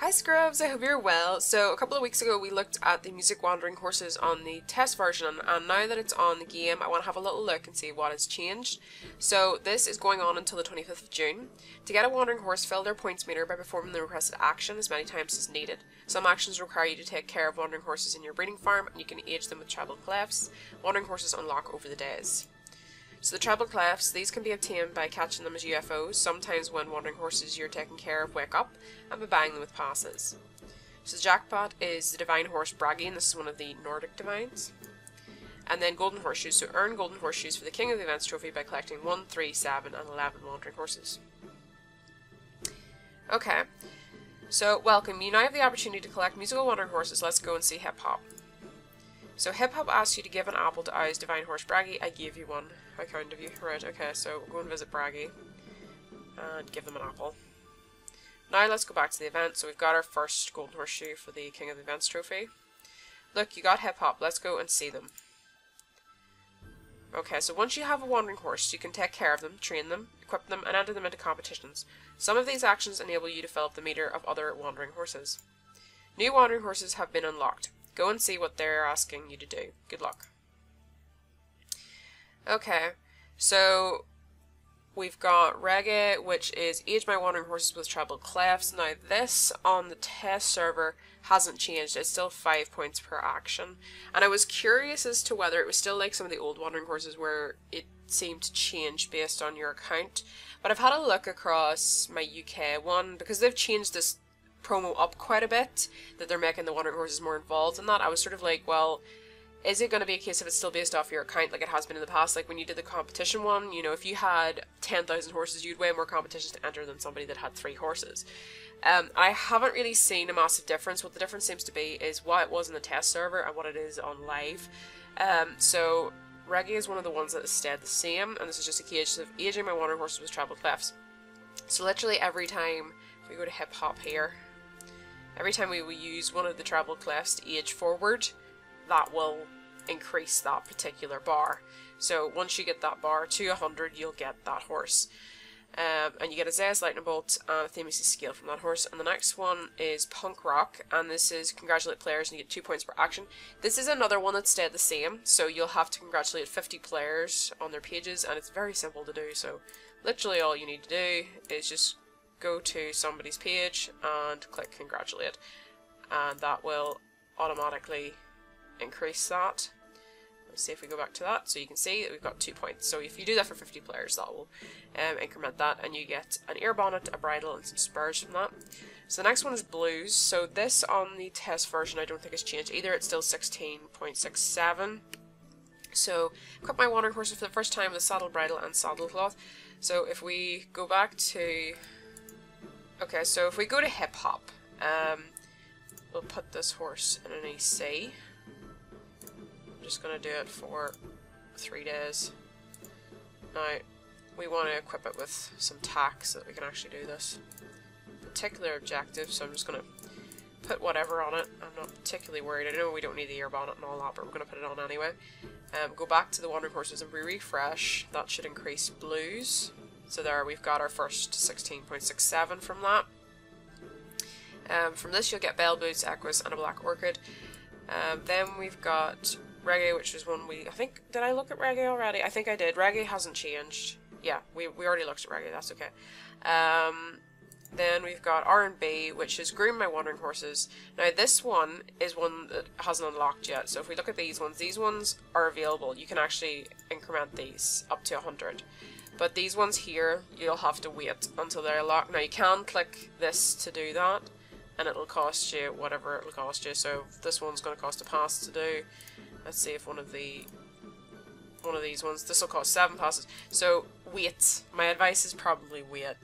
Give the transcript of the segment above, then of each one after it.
Hi Scrubs, I hope you're well. So a couple of weeks ago we looked at the music wandering horses on the test version, and now that it's on the game I want to have a little look and see what has changed. So this is going on until the 25th of June. To get a wandering horse, fill their points meter by performing the requested action as many times as needed. Some actions require you to take care of wandering horses in your breeding farm, and you can age them with treble clefs. Wandering horses unlock over the days. So the treble clefs, these can be obtained by catching them as UFOs, sometimes when wandering horses you're taking care of wake up, and by buying them with passes. So the jackpot is the divine horse Bragi, and this is one of the Nordic divines. And then golden horseshoes, so earn golden horseshoes for the King of the Events trophy by collecting 1, 3, 7 and 11 wandering horses. Okay, so welcome, you now have the opportunity to collect musical wandering horses. Let's go and see Hip Hop. So Hip Hop asks you to give an apple to O's divine horse Bragi. I gave you one. How kind of you. Right, okay, so we'll go and visit Bragi and give them an apple. Now let's go back to the event. So we've got our first golden horseshoe for the King of the Events trophy. Look, you got Hip Hop. Let's go and see them. Okay, so once you have a wandering horse, you can take care of them, train them, equip them, and enter them into competitions. Some of these actions enable you to fill up the meter of other wandering horses. New wandering horses have been unlocked. Go and see what they're asking you to do. Good luck. Okay, so we've got Reggae, which is age my wandering horses with treble clefs. Now this on the test server hasn't changed. It's still 5 points per action. And I was curious as to whether it was still like some of the old wandering horses where it seemed to change based on your account. But I've had a look across my UK one, because they've changed this promo up quite a bit, that they're making the wandering horses more involved in that. I was sort of like, well, is it going to be a case of it's still based off your account like it has been in the past? Like when you did the competition one, you know, if you had 10,000 horses, you'd way more competitions to enter than somebody that had 3 horses. I haven't really seen a massive difference. What the difference seems to be is what it was in the test server and what it is on live. So Reggae is one of the ones that has stayed the same, and this is just a case of aging my wandering horses with treble clefs. So literally every time, if we go to Hip Hop here, every time we will use one of the treble clefs to age forward, that will increase that particular bar. So once you get that bar to 100, you'll get that horse. And you get a Zez Lightning Bolt and a Themis scale from that horse. And the next one is Punk Rock, and this is congratulate players and you get 2 points per action. This is another one that stayed the same, so you'll have to congratulate 50 players on their pages, and it's very simple to do. So literally all you need to do is just go to somebody's page and click congratulate, and that will automatically increase that. Let's see if we go back to that, so you can see that we've got 2 points. So if you do that for 50 players, that will increment that, and you get an ear bonnet, a bridle, and some spurs from that. So the next one is Blues. So this on the test version I don't think has changed either. It's still 16.67. So equip my wandering horses for the first time with saddle, bridle, and saddle cloth. So if we go back to... Okay, so if we go to Hip Hop, we'll put this horse in an EC. I'm just going to do it for 3 days. Now, we want to equip it with some tack so that we can actually do this particular objective, so I'm just going to put whatever on it. I'm not particularly worried. I know we don't need the ear bonnet and all that, but we're going to put it on anyway. Go back to the wandering horses and we refresh. That should increase Blues. So there we've got our first 16.67 from that. From this you'll get Bell Boots, Equus, and a Black Orchid. Then we've got Reggae, which is one I think, did I look at Reggae already? I think I did. Reggae hasn't changed. Yeah, we already looked at Reggae, that's okay. Then we've got R&B, which is Groom My Wandering Horses. Now this one is one that hasn't unlocked yet, so if we look at these ones are available. You can actually increment these up to 100. But these ones here, you'll have to wait until they're unlocked. Now you can click this to do that, and it'll cost you whatever it'll cost you. So this one's going to cost a pass to do. Let's see if one of these ones, this will cost 7 passes. So wait. My advice is probably wait.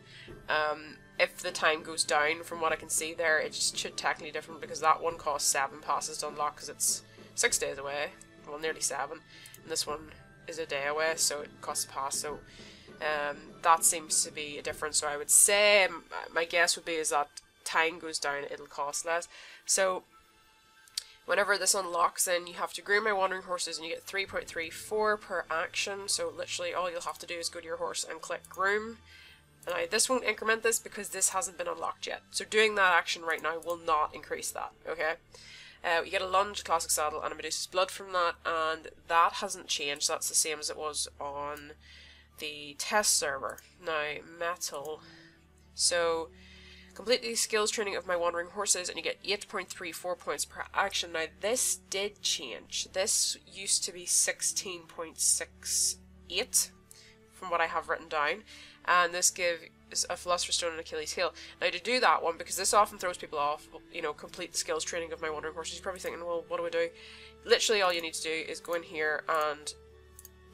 If the time goes down from what I can see there, it just should technically different, because that one costs 7 passes to unlock because it's 6 days away. Well, nearly 7. And this one is a day away, so it costs a pass. So that seems to be a difference. So I would say, my guess would be is that time goes down, it'll cost less. So whenever this unlocks, then you have to groom my wandering horses, and you get 3.34 per action. So literally all you'll have to do is go to your horse and click groom, Now this won't increment this because this hasn't been unlocked yet. So doing that action right now will not increase that, okay? You get a lunge, classic saddle, and a Medusa's blood from that, and that hasn't changed. That's the same as it was on the test server. Now, metal. So, complete the skills training of my wandering horses, and you get 8.34 points per action. Now, this did change. This used to be 16.68 from what I have written down, and this gives a Philosopher's Stone and Achilles' heel. Now, to do that one, because this often throws people off, you know, complete the skills training of my wandering horses, you're probably thinking, well, what do I do? Literally all you need to do is go in here and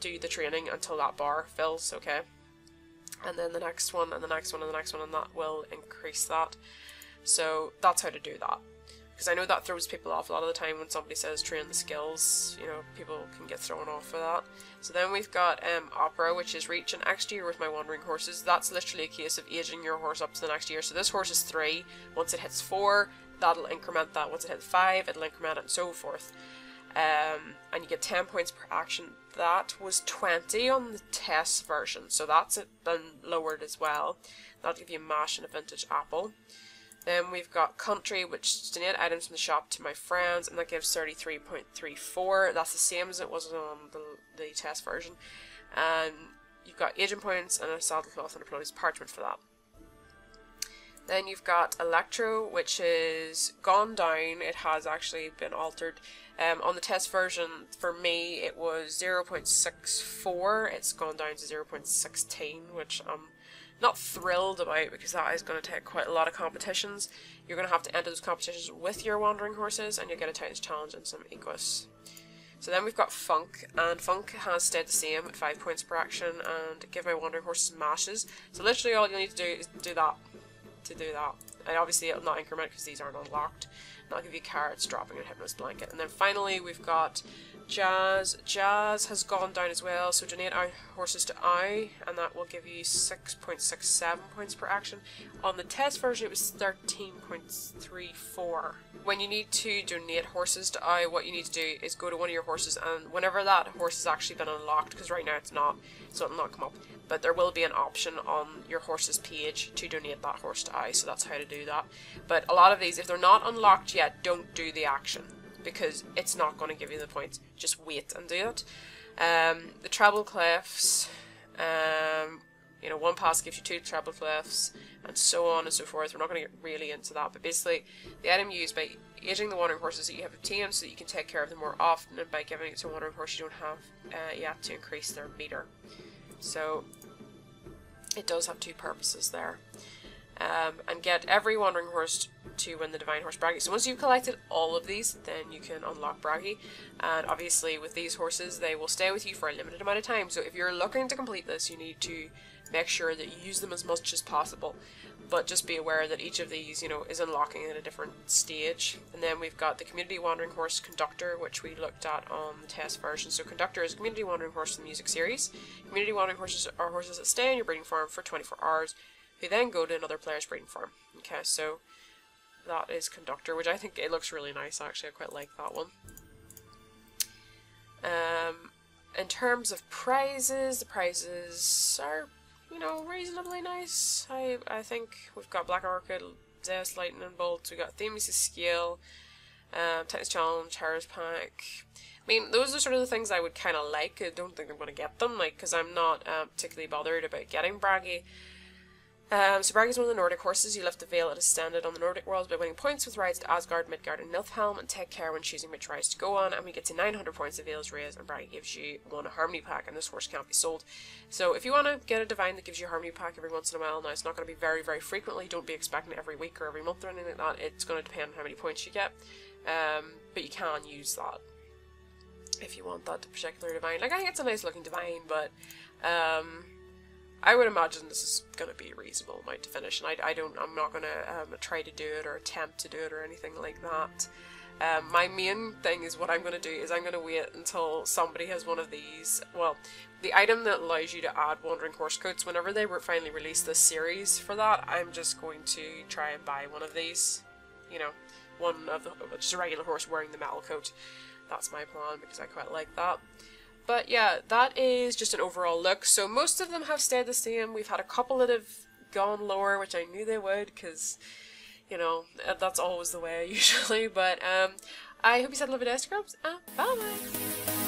do the training until that bar fills, okay? And then the next one, and the next one, and the next one, and that will increase that. So that's how to do that. Because I know that throws people off a lot of the time when somebody says train the skills, you know, people can get thrown off for that. So then we've got Opera, which is reach an extra year with my wandering horses. That's literally a case of aging your horse up to the next year. So this horse is 3. Once it hits 4, that'll increment that. Once it hits 5, it'll increment it, and so forth. And you get 10 points per action. That was 20 on the test version, so that's been lowered as well. That'll give you a mash and a vintage apple. Then we've got country, which is donate items from the shop to my friends, and that gives 33.34. That's the same as it was on the test version. And you've got agent points and a saddlecloth and a Polonius parchment for that. Then you've got Electro, which is gone down. It has actually been altered. On the test version, for me, it was 0.64. It's gone down to 0.16, which I'm not thrilled about because that is going to take quite a lot of competitions. You're going to have to enter those competitions with your wandering horses, and you'll get a Titans Challenge and some Equus. So then we've got Funk, and Funk has stayed the same at 5 points per action, and give my wandering horses mashes. So literally all you need to do is do that. And obviously it'll not increment because these aren't unlocked. And I'll give you carrots, dropping, and Hypnos Blanket. And then finally we've got Jazz. Jazz has gone down as well, so donate our horses to I, and that will give you 6.67 points per action. On the test version it was 13.34. When you need to donate horses to I, what you need to do is go to one of your horses, and whenever that horse has actually been unlocked, because right now it's not, so it'll not come up, but there will be an option on your horse's page to donate that horse to I, so that's how to do that. But a lot of these, if they're not unlocked yet, don't do the action, because it's not going to give you the points. Just wait and do it. The treble clefs, you know, 1 pass gives you 2 treble clefs, and so on and so forth. We're not going to get really into that, but basically the item used by aging the wandering horses that you have obtained so that you can take care of them more often, and by giving it to a wandering horse you don't have yet to increase their meter. So it does have 2 purposes there. And get every wandering horse to win the Divine Horse Bragi. So once you've collected all of these, then you can unlock Bragi. And obviously with these horses, they will stay with you for a limited amount of time. So if you're looking to complete this, you need to make sure that you use them as much as possible. But just be aware that each of these, you know, is unlocking at a different stage. And then we've got the Community Wandering Horse Conductor, which we looked at on the test version. So Conductor is a Community Wandering Horse in the music series. Community Wandering Horses are horses that stay in your breeding farm for 24 hours, who then go to another player's breeding farm. Okay, so that is Conductor, which I think it looks really nice, actually. I quite like that one. In terms of prizes, the prizes are, you know, reasonably nice. I think we've got Black Orchid, Zeus, Lightning Bolt, we've got Themis' Scale, Titans Challenge, Howrse Pack. I mean, those are sort of the things I would kind of like. I don't think I'm going to get them, like, because I'm not particularly bothered about getting Bragi. So Bragi is one of the Nordic horses. You lift the veil it is standard on the Nordic worlds by winning points with rides to Asgard, Midgard, and Niflheim, and take care when choosing which rides to go on. And we get to 900 points, the veil is raised, and Bragi gives you 1 Harmony Pack, and this horse can't be sold. So if you want to get a Divine that gives you a Harmony Pack every once in a while, now it's not going to be very, very frequently. Don't be expecting it every week or every month or anything like that. It's going to depend on how many points you get. But you can use that if you want that particular Divine. Like, I think it's a nice looking Divine, but I would imagine this is going to be a reasonable amount to finish, and I'm not going to try to do it or attempt to do it or anything like that. My main thing is what I'm going to do is I'm going to wait until somebody has one of these. Well, the item that allows you to add Wandering Horse Coats, whenever they finally release this series for that, I'm just going to try and buy one of these. You know, one of the, just a regular horse wearing the metal coat. That's my plan because I quite like that. But yeah, that is just an overall look. So most of them have stayed the same. We've had a couple that have gone lower, which I knew they would, because, you know, that's always the way usually. But I hope you said love it, Instagrams, and bye bye.